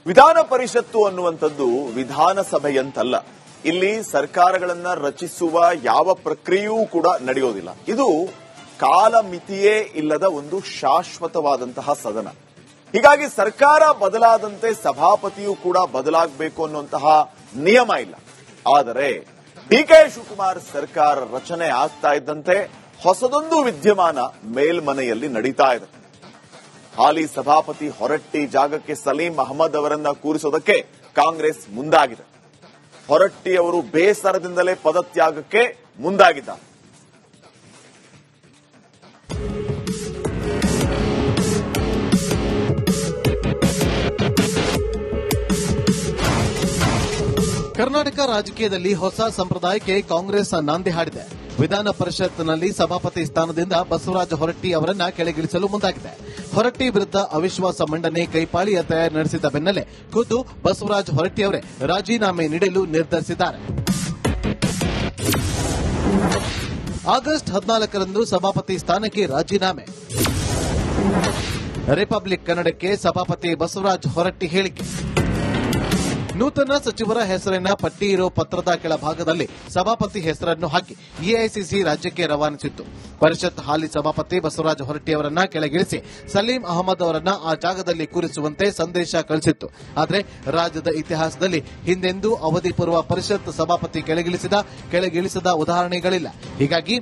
ವಿಧಾನ ಪರಿಷತ್ತು ಅನ್ನುವಂಥದ್ದು ವಿಧಾನಸಭೆಯಂತಲ್ಲ. ಇಲ್ಲಿ ಸರ್ಕಾರಗಳನ್ನ ರಚಿಸುವ ಯಾವ ಪ್ರಕ್ರಿಯೆಯೂ ಕೂಡ ನಡೆಯೋದಿಲ್ಲ. ಇದು ಕಾಲಮಿತಿಯೇ ಇಲ್ಲದ ಒಂದು ಶಾಶ್ವತವಾದಂತಹ ಸದನ. ಹೀಗಾಗಿ ಸರ್ಕಾರ ಬದಲಾದಂತೆ ಸಭಾಪತಿಯೂ ಕೂಡ ಬದಲಾಗಬೇಕು ಅನ್ನುವಂತಹ ನಿಯಮ ಇಲ್ಲ. ಆದರೆ ಡಿಕೆ ಶಿವಕುಮಾರ್ ಸರ್ಕಾರ ರಚನೆ ಆಗ್ತಾ ಇದ್ದಂತೆ ಹೊಸದೊಂದು ವಿದ್ಯಮಾನ ಮೇಲ್ಮನೆಯಲ್ಲಿ ನಡೀತಾ ಇದೆ. ಹಾಲಿ ಸಭಾಪತಿ ಹೊರಟ್ಟಿ ಜಾಗಕ್ಕೆ ಸಲೀಂ ಅಹಮದ್ ಅವರನ್ನ ಕೂರಿಸೋದಕ್ಕೆ ಕಾಂಗ್ರೆಸ್ ಮುಂದಾಗಿದೆ. ಹೊರಟ್ಟಿ ಅವರು ಬೇಸರದಿಂದಲೇ ಪದತ್ಯಾಗಕ್ಕೆ ಮುಂದಾಗಿದ್ದಾರೆ. ಕರ್ನಾಟಕ ರಾಜಕೀಯದಲ್ಲಿ ಹೊಸ ಸಂಪ್ರದಾಯಕ್ಕೆ ಕಾಂಗ್ರೆಸ್ ನಾಂದಿ ಹಾಡಿದೆ. ವಿಧಾನ ಪರಿಷತ್ನಲ್ಲಿ ಸಭಾಪತಿ ಸ್ಥಾನದಿಂದ ಬಸವರಾಜ ಹೊರಟ್ಟಿ ಅವರನ್ನ ಕೆಳಗಿಳಿಸಲು ಮುಂದಾಗಿದೆ. ಹೊರಟ್ಟಿ ವಿರುದ್ಧ ಅವಿಶ್ವಾಸ ಮಂಡನೆ ಕೈಪಾಳಿಯ ತಯಾರಿ ನಡೆಸಿದ ಬೆನ್ನಲ್ಲೇ ಖುದ್ದು ಬಸವರಾಜ ಹೊರಟ್ಟಿ ಅವರೇ ರಾಜೀನಾಮೆ ನೀಡಲು ನಿರ್ಧರಿಸಿದ್ದಾರೆ. ಆಗಸ್ಟ್ 14ರಂದು ಸಭಾಪತಿ ಸ್ಥಾನಕ್ಕೆ ರಾಜೀನಾಮೆ. ರಿಪಬ್ಲಿಕ್ ಕನ್ನಡಕ್ಕೆ ಸಭಾಪತಿ ಬಸವರಾಜ ಹೊರಟ್ಟಿ ಹೇಳಿಕೆ. ನೂತನ ಸಚಿವರ ಹೆಸರಿನ ಪಟ್ಟಿ ಇರೋ ಪತ್ರದ ಕೆಳಭಾಗದಲ್ಲಿ ಸಭಾಪತಿ ಹೆಸರನ್ನು ಹಾಕಿ ಎಐಸಿಸಿ ರಾಜ್ಯಕ್ಕೆ ರವಾನಿಸಿತ್ತು. ಪರಿಷತ್ ಹಾಲಿ ಸಭಾಪತಿ ಬಸವರಾಜ ಹೊರಟ್ಟಿ ಅವರನ್ನ ಕೆಳಗಿಳಿಸಿ ಸಲೀಂ ಅಹಮದ್ ಅವರನ್ನ ಆ ಜಾಗದಲ್ಲಿ ಕೂರಿಸುವಂತೆ ಸಂದೇಶ ಕಳಿಸಿತ್ತು. ಆದರೆ ರಾಜ್ಯದ ಇತಿಹಾಸದಲ್ಲಿ ಹಿಂದೆಂದೂ ಅವಧಿ ಪೂರ್ವ ಪರಿಷತ್ ಸಭಾಪತಿ ಕೆಳಗಿಳಿಸದ ಉದಾಹರಣೆಗಳಿಲ್ಲ. ಹೀಗಾಗಿ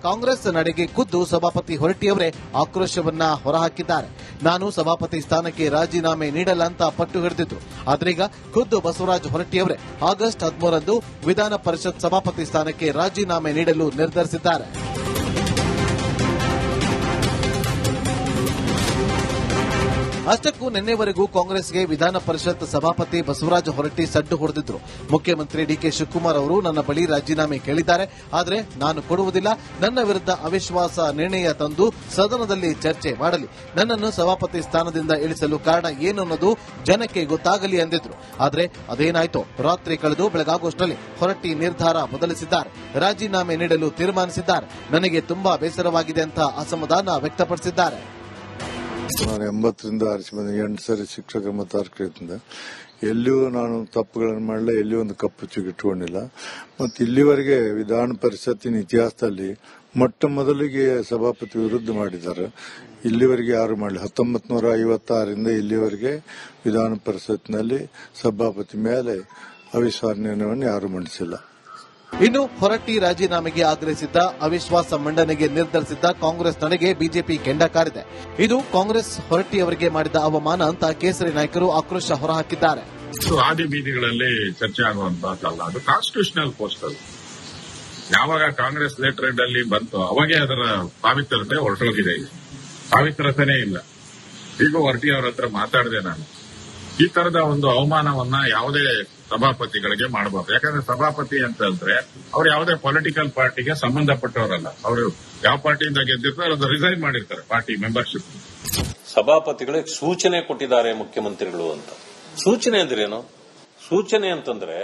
ಕಾಂಗ್ರೆಸ್ ನಡೆಗೆ ಖುದ್ದು ಸಭಾಪತಿ ಹೊರಟ್ಟಿಯವರೇ ಆಕ್ರೋಶವನ್ನ ಹೊರಹಾಕಿದ್ದಾರೆ. ನಾನು ಸಭಾಪತಿ ಸ್ಥಾನಕ್ಕೆ ರಾಜೀನಾಮೆ ನೀಡಲ್ಲ ಅಂತ ಪಟ್ಟು ಹಿಡಿದಿದ್ರು. ಆದ್ರೀಗ ಖುದ್ದು ಬಸವರಾಜ ಹೊರಟ್ಟಿಯವರೇ ಆಗಸ್ಟ್ 13ರಂದು ವಿಧಾನ ಪರಿಷತ್ ಸಭಾಪತಿ ಸ್ಥಾನಕ್ಕೆ ರಾಜೀನಾಮೆ ನೀಡಲು ನಿರ್ಧರಿಸಿದ್ದಾರೆ. ಅಷ್ಟಕ್ಕೂ ನಿನ್ನೆವರೆಗೂ ಕಾಂಗ್ರೆಸ್ಗೆ ವಿಧಾನ ಪರಿಷತ್ ಸಭಾಪತಿ ಬಸವರಾಜ ಹೊರಟ್ಟಿ ಸಡ್ಡು ಹೊಡೆದಿದ್ರು. ಮುಖ್ಯಮಂತ್ರಿ ಡಿಕೆ ಶಿವಕುಮಾರ್ ಅವರು ನನ್ನ ಬಳಿ ರಾಜೀನಾಮೆ ಕೇಳಿದ್ದಾರೆ, ಆದರೆ ನಾನು ಕೊಡುವುದಿಲ್ಲ. ನನ್ನ ವಿರುದ್ಧ ಅವಿಶ್ವಾಸ ನಿರ್ಣಯ ತಂದು ಸದನದಲ್ಲಿ ಚರ್ಚೆ ಮಾಡಲಿ. ನನ್ನನ್ನು ಸಭಾಪತಿ ಸ್ಥಾನದಿಂದ ಇಳಿಸಲು ಕಾರಣ ಏನು ಅನ್ನೋದು ಜನಕ್ಕೆ ಗೊತ್ತಾಗಲಿ ಎಂದಿದ್ರು. ಆದರೆ ಅದೇನಾಯ್ತೋ ರಾತ್ರಿ ಕಳೆದು ಬೆಳಗಾಗುವಷ್ಟರಲ್ಲಿ ಹೊರಟ್ಟಿ ನಿರ್ಧಾರ ಬದಲಿಸಿದ್ದಾರೆ. ರಾಜೀನಾಮೆ ನೀಡಲು ತೀರ್ಮಾನಿಸಿದ್ದಾರೆ. ನನಗೆ ತುಂಬಾ ಬೇಸರವಾಗಿದೆ ಅಂತ ಅಸಮಾಧಾನ ವ್ಯಕ್ತಪಡಿಸಿದ್ದಾರೆ. ನಾನು 80ರಿಂದ ಆರಿಸಿ ಬಂದ 8 ಸರಿ ಶಿಕ್ಷಕರ ಮತ್ತು ಆರ್ಕರಿಂದ ಎಲ್ಲಿಯೂ ನಾನು ತಪ್ಪುಗಳನ್ನು ಮಾಡಲಿಲ್ಲ, ಎಲ್ಲಿಯೂ ಒಂದು ಕಪ್ಪು ಚುಕ್ಕೆ ಇಟ್ಟುಕೊಂಡಿಲ್ಲ. ಮತ್ತು ಇಲ್ಲಿವರೆಗೆ ವಿಧಾನ ಪರಿಷತ್ತಿನ ಇತಿಹಾಸದಲ್ಲಿ ಮೊಟ್ಟ ಮೊದಲಿಗೆ ಸಭಾಪತಿ ವಿರುದ್ಧ ಮಾಡಿದ್ದಾರೆ. ಇಲ್ಲಿವರೆಗೆ ಯಾರು ಮಾಡಲಿ. 1956ರಿಂದ ಇಲ್ಲಿವರೆಗೆ ವಿಧಾನ ಪರಿಷತ್ನಲ್ಲಿ ಸಭಾಪತಿ ಮೇಲೆ ಅವಿಶ್ವಾಸ ನಿರ್ಣಯವನ್ನು ಯಾರು ಮಂಡಿಸಿಲ್ಲ. ಇನ್ನು ಹೊರಟ್ಟಿ ರಾಜೀನಾಮೆಗೆ ಆಗ್ರಹಿಸಿದ್ದ ಅವಿಶ್ವಾಸ ಮಂಡನೆಗೆ ನಿರ್ಧರಿಸಿದ್ದ ಕಾಂಗ್ರೆಸ್ ನಡೆಗೆ ಬಿಜೆಪಿ ಕೆಂಡ ಕಾರಿದೆ. ಇದು ಕಾಂಗ್ರೆಸ್ ಹೊರಟ್ಟಿ ಅವರಿಗೆ ಮಾಡಿದ ಅವಮಾನ ಅಂತ ಕೇಸರಿ ನಾಯಕರು ಆಕ್ರೋಶ ಹೊರಹಾಕಿದ್ದಾರೆ. ಆದಿ ಬೀದಿಗಳಲ್ಲಿ ಚರ್ಚೆ ಆಗುವಂತಹದ್ದಲ್ಲ, ಅದು ಕಾನ್ಸ್ಟಿಟ್ಯೂಷನಲ್ ಪೋಸ್ಟ್. ಅದು ಯಾವಾಗ ಕಾಂಗ್ರೆಸ್ ಲೆಟರ್ ಅಲ್ಲಿ ಬಂತು ಅವಾಗೇ ಅದರ ಪಾವಿತ್ರತೆ ಹೊರಟೋಗಿದೆ. ಪಾವಿತ್ರತೆನೇ ಇಲ್ಲ. ಈಗ ಹೊರಟ್ಟಿ ಅವರ ಹತ್ರ ಮಾತಾಡಿದೆ ನಾನು. ಈ ತರದ ಒಂದು ಅವಮಾನವನ್ನ ಯಾವುದೇ ಸಭಾಪತಿಗಳಿಗೆ ಮಾಡಬಾರ್ದು. ಯಾಕಂದ್ರೆ ಸಭಾಪತಿ ಅಂತಂದ್ರೆ ಅವ್ರು ಯಾವುದೇ ಪೊಲಿಟಿಕಲ್ ಪಾರ್ಟಿಗೆ ಸಂಬಂಧಪಟ್ಟವರಲ್ಲ. ಅವರು ಯಾವ ಪಾರ್ಟಿಯಿಂದ ಗೆದ್ದಿರ್ತಾರೆ ಅದು ರಿಸೈನ್ ಮಾಡಿರ್ತಾರೆ ಪಾರ್ಟಿ ಮೆಂಬರ್ಶಿಪ್. ಸಭಾಪತಿಗಳಿಗೆ ಸೂಚನೆ ಕೊಟ್ಟಿದ್ದಾರೆ ಮುಖ್ಯಮಂತ್ರಿಗಳು ಅಂತ. ಸೂಚನೆ ಅಂದ್ರೇನು? ಸೂಚನೆ ಅಂತಂದ್ರೆ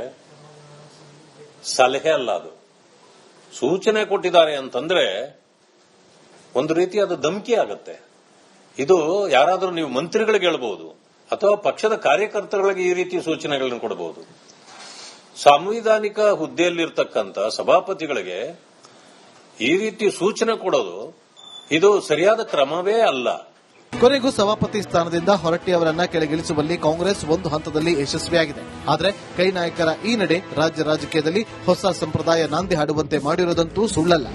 ಸಲಹೆ ಅಲ್ಲ, ಅದು ಸೂಚನೆ ಕೊಟ್ಟಿದ್ದಾರೆ ಅಂತಂದ್ರೆ ಒಂದು ರೀತಿ ಅದು ಧಮಕಿ ಆಗತ್ತೆ. ಇದು ಯಾರಾದರೂ ನೀವು ಮಂತ್ರಿಗಳಿಗೆ ಹೇಳ್ಬಹುದು ಅಥವಾ ಪಕ್ಷದ ಕಾರ್ಯಕರ್ತಗಳಿಗೆ ಈ ರೀತಿ ಸೂಚನೆಗಳನ್ನು ಕೊಡಬಹುದು. ಸಾಂವಿಧಾನಿಕ ಹುದ್ದೆಯಲ್ಲಿರ್ತಕ್ಕಂಥ ಸಭಾಪತಿಗಳಿಗೆ ಈ ರೀತಿ ಸೂಚನೆ ಕೊಡೋದು ಇದು ಸರಿಯಾದ ಕ್ರಮವೇ ಅಲ್ಲ. ಕೊನೆಗೂ ಸಭಾಪತಿ ಸ್ಥಾನದಿಂದ ಹೊರಟ್ಟಿ ಅವರನ್ನ ಕೆಳಗಿಳಿಸುವಲ್ಲಿ ಕಾಂಗ್ರೆಸ್ ಒಂದು ಹಂತದಲ್ಲಿ ಯಶಸ್ವಿಯಾಗಿದೆ. ಆದರೆ ಕೈ ನಾಯಕರ ಈ ನಡೆ ರಾಜ್ಯ ರಾಜಕೀಯದಲ್ಲಿ ಹೊಸ ಸಂಪ್ರದಾಯ ನಾಂದಿ ಹಾಡುವಂತೆ ಮಾಡಿರುವುದಂತೂ ಸುಳ್ಳಲ್ಲ.